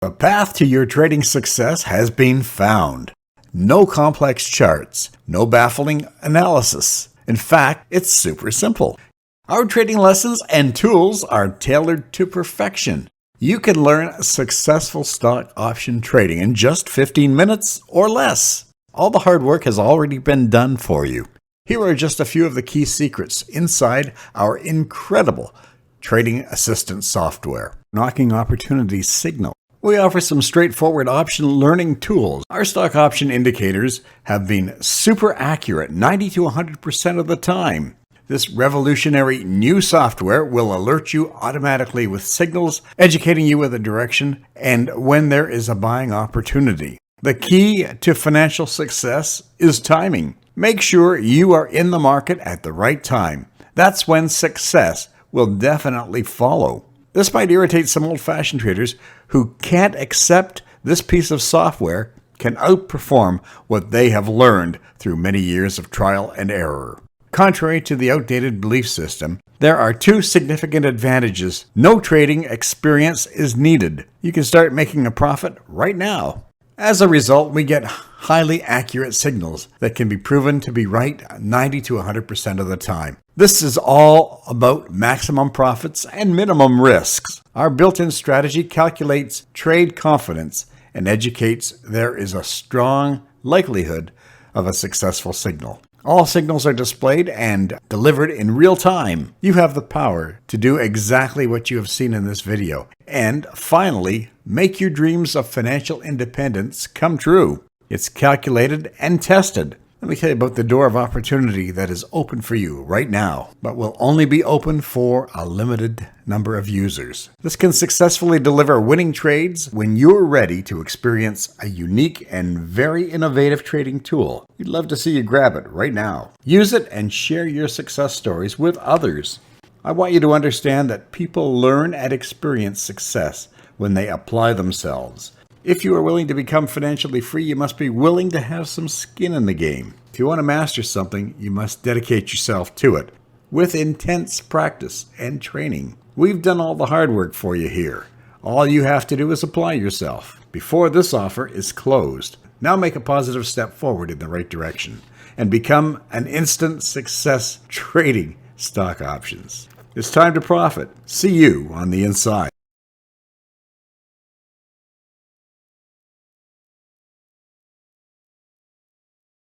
The path to your trading success has been found. No complex charts, no baffling analysis. In fact, it's super simple. Our trading lessons and tools are tailored to perfection. You can learn successful stock option trading in just 15 minutes or less. All the hard work has already been done for you. Here are just a few of the key secrets inside our incredible trading assistant software. Knocking Opportunity Signal. We offer some straightforward option learning tools. Our stock option indicators have been super accurate 90 to 100% of the time. This revolutionary new software will alert you automatically with signals, educating you with a direction and when there is a buying opportunity. The key to financial success is timing. Make sure you are in the market at the right time. That's when success will definitely follow. This might irritate some old-fashioned traders who can't accept this piece of software can outperform what they have learned through many years of trial and error. Contrary to the outdated belief system, there are two significant advantages. No trading experience is needed. You can start making a profit right now. As a result, we get highly accurate signals that can be proven to be right 90 to 100% of the time. This is all about maximum profits and minimum risks. Our built-in strategy calculates trade confidence and educates there is a strong likelihood of a successful signal. All signals are displayed and delivered in real time. You have the power to do exactly what you have seen in this video. And finally, make your dreams of financial independence come true. It's calculated and tested. Let me tell you about the door of opportunity that is open for you right now, but will only be open for a limited number of users. This can successfully deliver winning trades when you're ready to experience a unique and very innovative trading tool. We'd love to see you grab it right now. Use it and share your success stories with others. I want you to understand that people learn and experience success when they apply themselves. If you are willing to become financially free, you must be willing to have some skin in the game. If you want to master something, you must dedicate yourself to it with intense practice and training. We've done all the hard work for you here. All you have to do is apply yourself before this offer is closed. Now make a positive step forward in the right direction and become an instant success trading stock options. It's time to profit. See you on the inside.